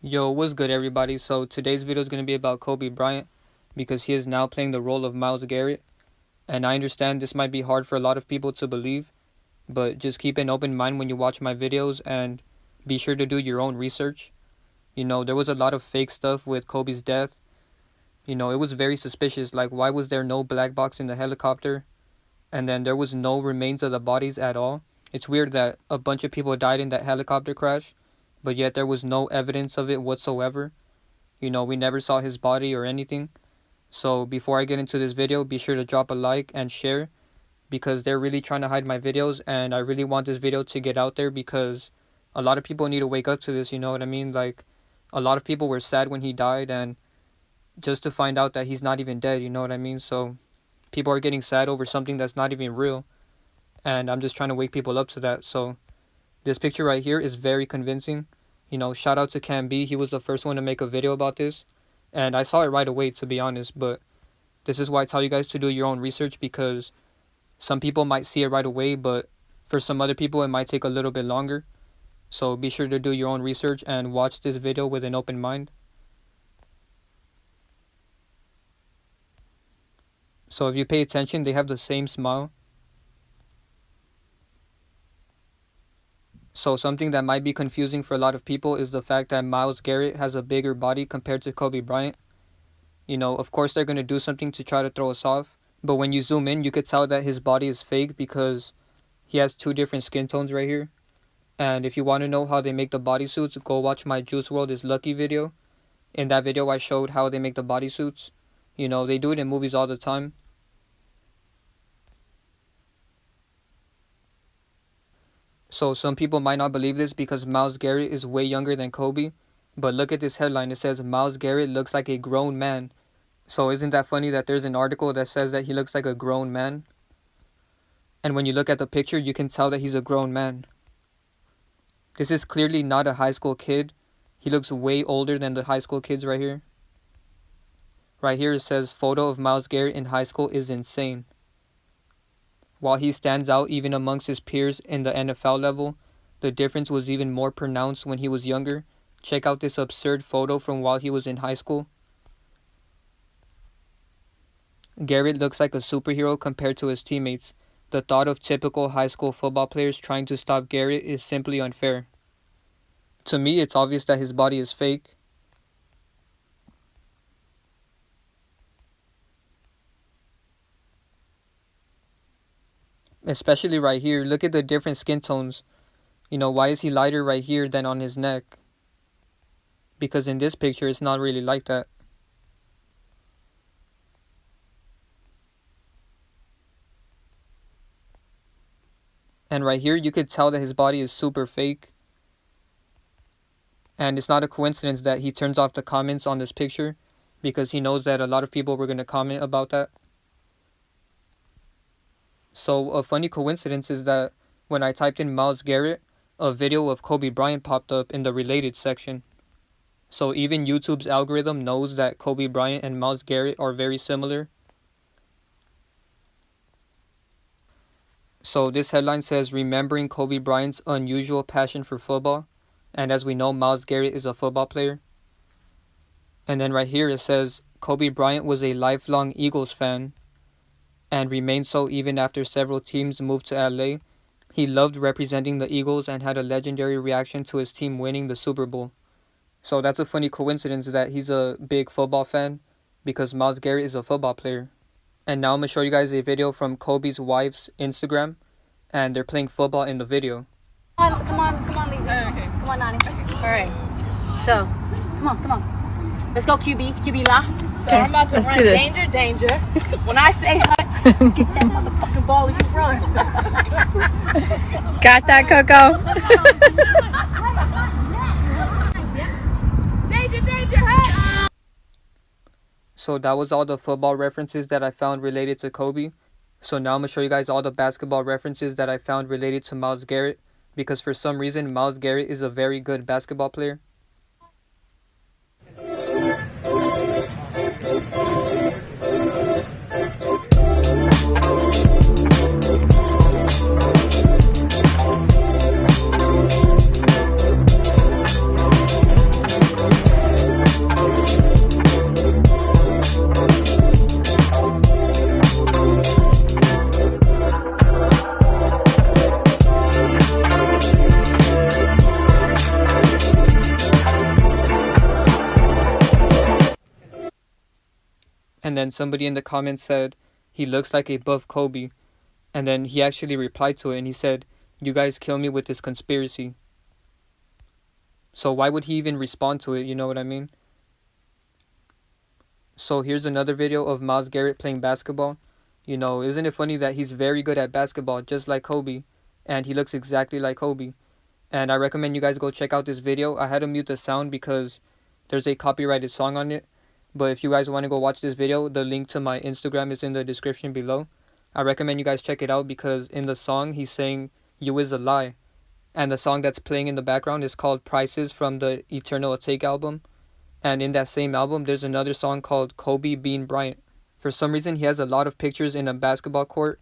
Yo, what's good everybody? So today's video is going to be about Kobe Bryant because he is now playing the role of Myles Garrett. And I understand this might be hard for a lot of people to believe, but just keep an open mind when you watch my videos and be sure to do your own research. There was a lot of fake stuff with Kobe's death. It was very suspicious. Like, why was there no black box in the helicopter? And then there was no remains of the bodies at all. It's weird that a bunch of people died in that helicopter crash, but yet there was no evidence of it whatsoever. We never saw his body or anything. So before I get into this video, be sure to drop a like and share because they're really trying to hide my videos, and I really want this video to get out there because a lot of people need to wake up to this, you know what I mean? Like, a lot of people were sad when he died, and just to find out that he's not even dead, you know what I mean? So people are getting sad over something that's not even real, and I'm just trying to wake people up to that. So this picture right here is very convincing. Shout out to Cam B. He was the first one to make a video about this. And I saw it right away, to be honest. But this is why I tell you guys to do your own research, because some people might see it right away, but for some other people it might take a little bit longer. So be sure to do your own research and watch this video with an open mind. So if you pay attention, they have the same smile. So something that might be confusing for a lot of people is the fact that Myles Garrett has a bigger body compared to Kobe Bryant. Of course they're going to do something to try to throw us off. But when you zoom in, you could tell that his body is fake because he has two different skin tones right here. And if you want to know how they make the bodysuits, go watch my Juice WRLD is Lucky video. In that video I showed how they make the bodysuits. They do it in movies all the time. So some people might not believe this because Myles Garrett is way younger than Kobe. But look at this headline. It says Myles Garrett looks like a grown man. So isn't that funny that there's an article that says that he looks like a grown man? And when you look at the picture, you can tell that he's a grown man. This is clearly not a high school kid. He looks way older than the high school kids right here. Right here it says photo of Myles Garrett in high school is insane. While he stands out even amongst his peers in the NFL level, the difference was even more pronounced when he was younger. Check out this absurd photo from while he was in high school. Garrett looks like a superhero compared to his teammates. The thought of typical high school football players trying to stop Garrett is simply unfair. To me, it's obvious that his body is fake. Especially right here. Look at the different skin tones. Why is he lighter right here than on his neck? Because in this picture, it's not really like that. And right here, you could tell that his body is super fake. And it's not a coincidence that he turns off the comments on this picture, because he knows that a lot of people were going to comment about that. So a funny coincidence is that when I typed in Myles Garrett, a video of Kobe Bryant popped up in the related section. So even YouTube's algorithm knows that Kobe Bryant and Myles Garrett are very similar. So this headline says, remembering Kobe Bryant's unusual passion for football. And as we know, Myles Garrett is a football player. And then right here it says, Kobe Bryant was a lifelong Eagles fan and remained so even after several teams moved to LA. He loved representing the Eagles and had a legendary reaction to his team winning the Super Bowl. So that's a funny coincidence that he's a big football fan because Myles Garrett is a football player. And now I'm going to show you guys a video from Kobe's wife's Instagram, and they're playing football in the video. Come on, Lisa. Okay. Come on, Nani. All right. So, come on. Let's go, QB la. So okay, I'm about to run danger. When I say hut, get that motherfucking ball and you run. Got that, Coco? Danger, hut. So that was all the football references that I found related to Kobe. So now I'm going to show you guys all the basketball references that I found related to Myles Garrett, because for some reason Myles Garrett is a very good basketball player. And then somebody in the comments said he looks like a buff Kobe. And then he actually replied to it and he said, "You guys kill me with this conspiracy." So why would he even respond to it? You know what I mean? So here's another video of Myles Garrett playing basketball. You know, isn't it funny that he's very good at basketball, just like Kobe, and he looks exactly like Kobe. And I recommend you guys go check out this video. I had to mute the sound because there's a copyrighted song on it. But if you guys want to go watch this video, the link to my Instagram is in the description below. I recommend you guys check it out because in the song, he's saying, "You is a lie." And the song that's playing in the background is called Prices from the Eternal Take album. And in that same album, there's another song called Kobe Being Bryant. For some reason, he has a lot of pictures in a basketball court.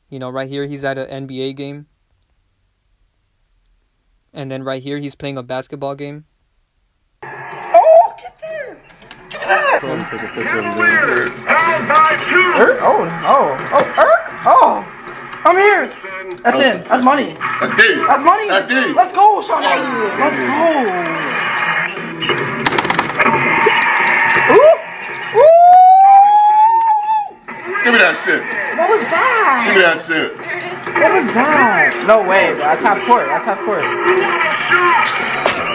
You know, right here, he's at an NBA game. And then right here, he's playing a basketball game. Oh, get there! Give me that! Take a picture of him. Oh, I'm here. That's in. That's money. That's D. That's money. That's D. Let's go, Sean. Let's go. Ooh. Ooh. Give me that shit. What was that? Give me that shit. What was that? No way, bro. That's half court. That's half court.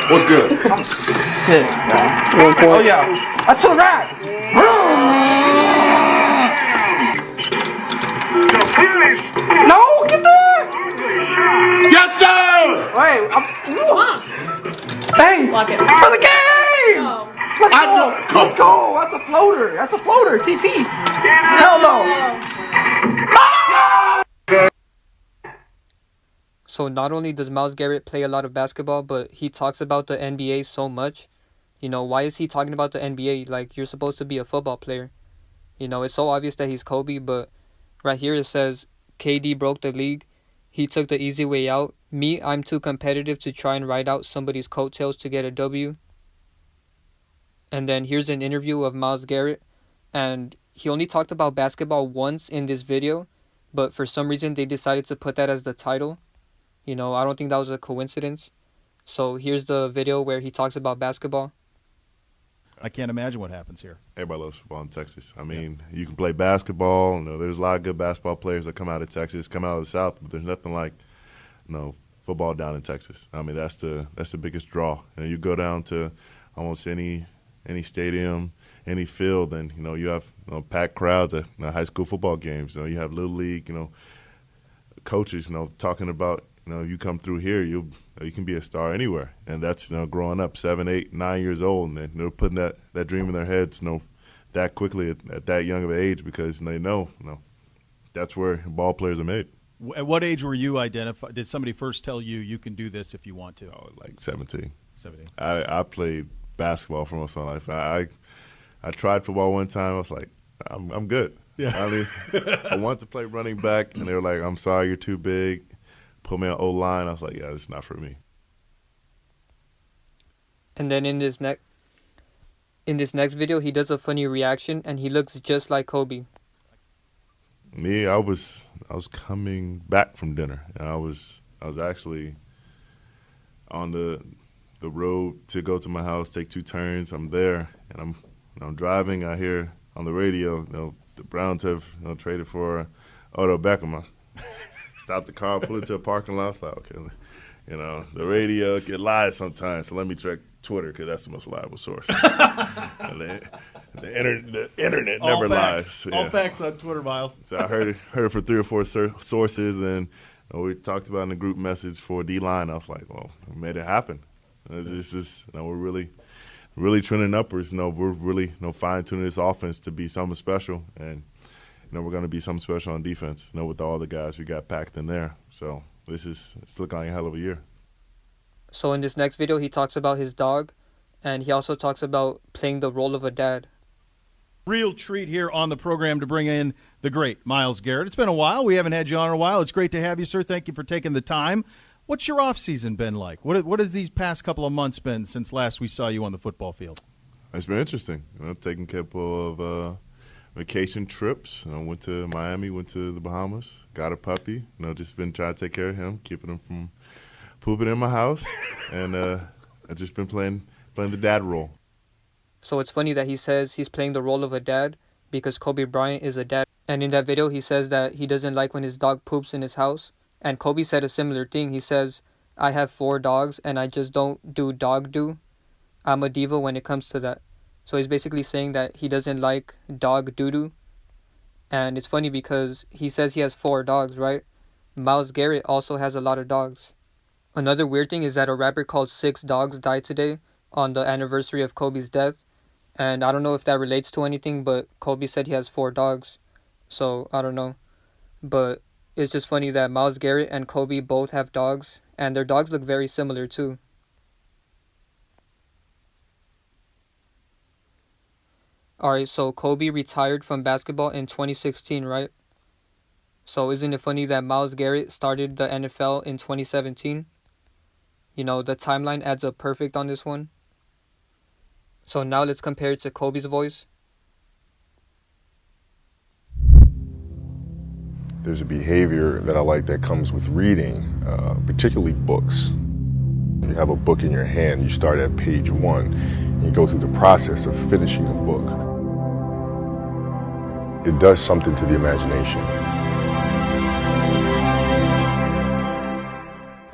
What's good? I'm sick, bro. Oh, yeah. That's to the rack. No, get there. Yes, sir! Wait, bang! Lock it. For the game! No. Let's go! Let's go! That's a floater! That's a floater! TP! Hell no! So not only does Myles Garrett play a lot of basketball, but he talks about the NBA so much. You know, why is he talking about the NBA? Like, you're supposed to be a football player. You know, it's so obvious that he's Kobe, but right here it says, KD broke the league. He took the easy way out. Me, I'm too competitive to try and ride out somebody's coattails to get a W. And then here's an interview of Myles Garrett. And he only talked about basketball once in this video, but for some reason they decided to put that as the title. You know, I don't think that was a coincidence. So here's the video where he talks about basketball. I can't imagine what happens here. Everybody loves football in Texas. I mean, you can play basketball. You know, there's a lot of good basketball players that come out of Texas, come out of the South, but there's nothing like, you know, football down in Texas. I mean, that's the biggest draw. You know, you go down to almost any stadium, any field, and you know you have packed crowds at high school football games. You know, you have little league, coaches, talking about, you come through here, you can be a star anywhere, and that's growing up 7, 8, 9 years old, and they're putting that dream in their heads, that quickly at that young of an age because they know, that's where ball players are made. At what age were you identified? Did somebody first tell you you can do this if you want to? Oh, like 17. 17. I played basketball for most of my life. I tried football one time. I was like, I'm good. Yeah. I wanted to play running back, and they were like, I'm sorry, you're too big. Put me on O-line. I was like, yeah, this is not for me. And then in this next video, he does a funny reaction, and he looks just like Kobe. Me, I was coming back from dinner, and I was actually on the road to go to my house, take 2 turns. I'm there, and I'm driving. I hear on the radio, the Browns have traded for Odell Beckham. Stop the car, pull into a parking lot. I was like, okay, the radio get lies sometimes, so let me check Twitter because that's the most reliable source. the internet never lies. All facts on Twitter, Myles. So I heard it from 3 or 4 sources, and we talked about in the group message for D-line. I was like, well, we made it happen. It's just we're really trending upwards. We're really fine-tuning this offense to be something special, and we're going to be something special on defense, with all the guys we got packed in there. So it's looking like a hell of a year. So in this next video, he talks about his dog, and he also talks about playing the role of a dad. Real treat here on the program to bring in the great Myles Garrett. It's been a while. We haven't had you on in a while. It's great to have you, sir. Thank you for taking the time. What's your off-season been like? What has these past couple of months been since last we saw you on the football field? It's been interesting. Taking a couple of vacation trips. Went to Miami, went to the Bahamas, got a puppy. Just been trying to take care of him, keeping him from pooping in my house, and I've just been playing the dad role. So it's funny that he says he's playing the role of a dad because Kobe Bryant is a dad. And in that video, he says that he doesn't like when his dog poops in his house. And Kobe said a similar thing. He says, I have 4 dogs and I just don't do dog do. I'm a diva when it comes to that. So he's basically saying that he doesn't like dog doo-doo. And it's funny because he says he has 4 dogs, right? Myles Garrett also has a lot of dogs. Another weird thing is that a rapper called 6 Dogs died today on the anniversary of Kobe's death. And I don't know if that relates to anything, but Kobe said he has 4 dogs. So I don't know. But it's just funny that Myles Garrett and Kobe both have dogs. And their dogs look very similar too. Alright, so Kobe retired from basketball in 2016, right? So isn't it funny that Myles Garrett started the NFL in 2017? You know, the timeline adds up perfect on this one. So now let's compare it to Kobe's voice. There's a behavior that I like that comes with reading, particularly books. You have a book in your hand, you start at page 1, and you go through the process of finishing a book. It does something to the imagination.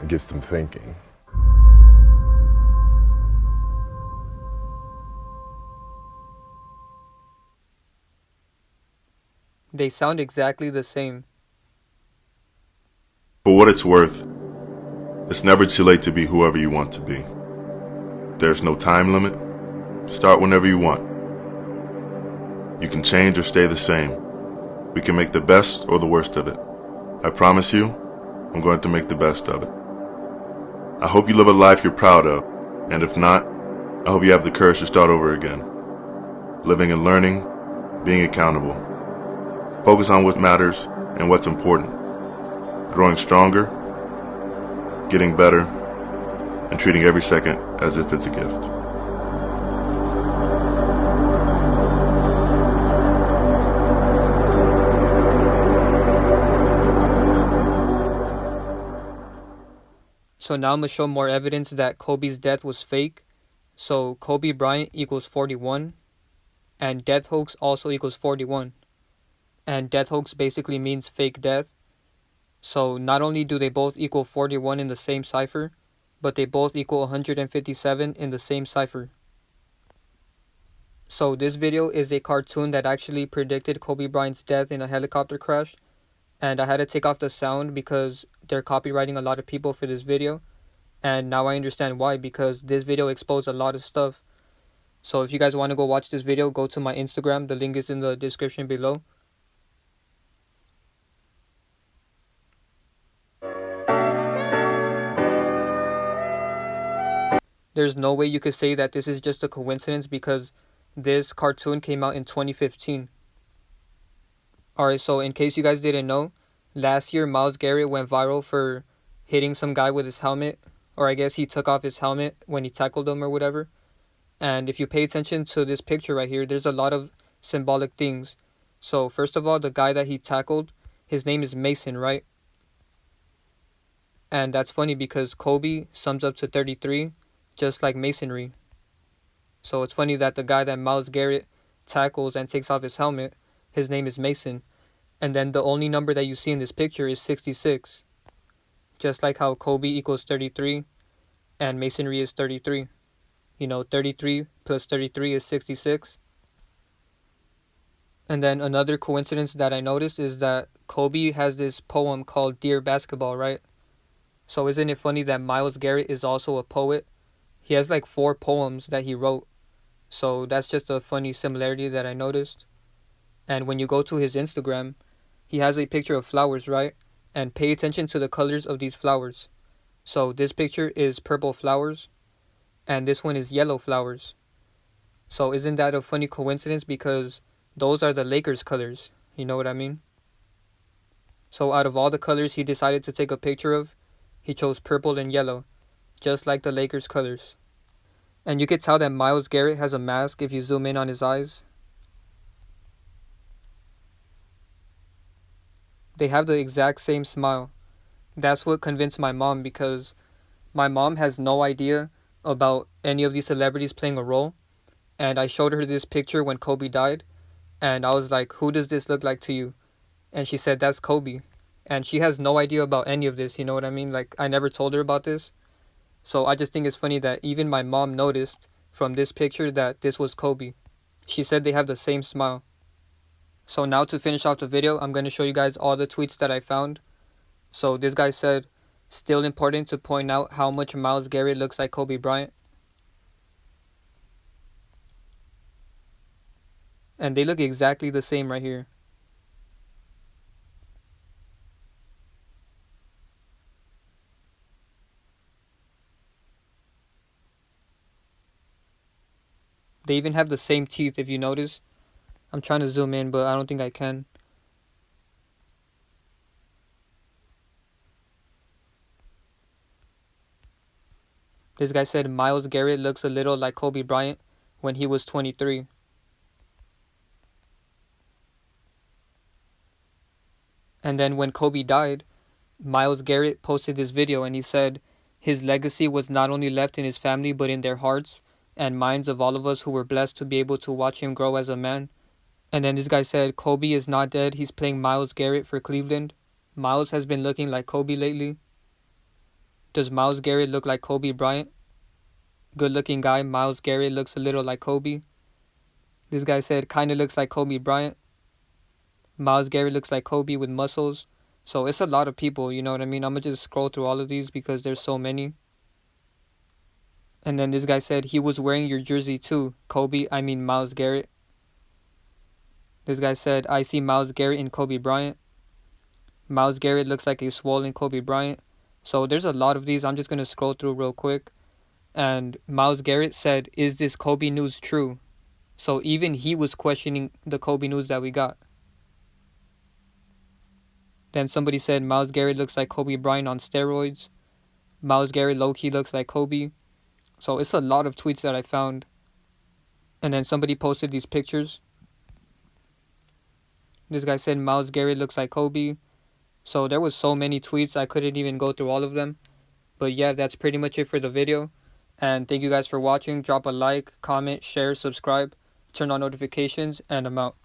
It gets them thinking. They sound exactly the same. For what it's worth, it's never too late to be whoever you want to be. There's no time limit. Start whenever you want. You can change or stay the same. We can make the best or the worst of it. I promise you, I'm going to make the best of it. I hope you live a life you're proud of, and if not, I hope you have the courage to start over again. Living and learning, being accountable. Focus on what matters and what's important. Growing stronger, getting better, and treating every second as if it's a gift. So now I'm going to show more evidence that Kobe's death was fake. So Kobe Bryant equals 41. And death hoax also equals 41. And death hoax basically means fake death. So not only do they both equal 41 in the same cipher, but they both equal 157 in the same cipher. So this video is a cartoon that actually predicted Kobe Bryant's death in a helicopter crash. And I had to take off the sound because they're copywriting a lot of people for this video. And now I understand why, because this video exposed a lot of stuff. So if you guys want to go watch this video, go to my Instagram. The link is in the description below. There's no way you could say that this is just a coincidence because this cartoon came out in 2015. Alright, so in case you guys didn't know, last year Myles Garrett went viral for hitting some guy with his helmet. Or I guess he took off his helmet when he tackled him or whatever. And if you pay attention to this picture right here, there's a lot of symbolic things. So first of all, the guy that he tackled, his name is Mason, right? And that's funny because Kobe sums up to 33, just like masonry. So it's funny that the guy that Myles Garrett tackles and takes off his helmet, his name is Mason. And then the only number that you see in this picture is 66. Just like how Kobe equals 33 and masonry is 33. You know, 33 plus 33 is 66. And then another coincidence that I noticed is that Kobe has this poem called Dear Basketball, right? So isn't it funny that Myles Garrett is also a poet? He has like 4 poems that he wrote. So that's just a funny similarity that I noticed. And when you go to his Instagram, he has a picture of flowers, right? And pay attention to the colors of these flowers. So this picture is purple flowers. And this one is yellow flowers. So isn't that a funny coincidence because those are the Lakers colors. You know what I mean? So out of all the colors he decided to take a picture of, he chose purple and yellow. Just like the Lakers colors. And you could tell that Myles Garrett has a mask if you zoom in on his eyes. They have the exact same smile. That's what convinced my mom because my mom has no idea about any of these celebrities playing a role. And I showed her this picture when Kobe died. And I was like, who does this look like to you? And she said, that's Kobe. And she has no idea about any of this, you know what I mean? Like, I never told her about this. So I just think it's funny that even my mom noticed from this picture that this was Kobe. She said they have the same smile. So now to finish off the video, I'm going to show you guys all the tweets that I found. So this guy said, still important to point out how much Myles Garrett looks like Kobe Bryant. And they look exactly the same right here. They even have the same teeth if you notice. I'm trying to zoom in, but I don't think I can. This guy said Myles Garrett looks a little like Kobe Bryant when he was 23. And then when Kobe died, Myles Garrett posted this video and he said his legacy was not only left in his family but in their hearts and minds of all of us who were blessed to be able to watch him grow as a man. And then this guy said Kobe is not dead, he's playing Myles Garrett for Cleveland. Myles has been looking like Kobe lately. Does Myles Garrett look like Kobe Bryant? Good looking guy, Myles Garrett looks a little like Kobe. This guy said kinda looks like Kobe Bryant. Myles Garrett looks like Kobe with muscles. So it's a lot of people, you know what I mean? I'm going to just scroll through all of these because there's so many. And then this guy said he was wearing your jersey too. Kobe, I mean Myles Garrett. This guy said, I see Myles Garrett in Kobe Bryant. Myles Garrett looks like a swollen Kobe Bryant. So there's a lot of these. I'm just going to scroll through real quick. And Myles Garrett said, is this Kobe news true? So even he was questioning the Kobe news that we got. Then somebody said Myles Garrett looks like Kobe Bryant on steroids. Myles Garrett low-key looks like Kobe. So it's a lot of tweets that I found. And then somebody posted these pictures. This guy said Myles Garrett looks like Kobe. So there was so many tweets, I couldn't even go through all of them. But yeah, that's pretty much it for the video. And thank you guys for watching. Drop a like, comment, share, subscribe, turn on notifications, and I'm out.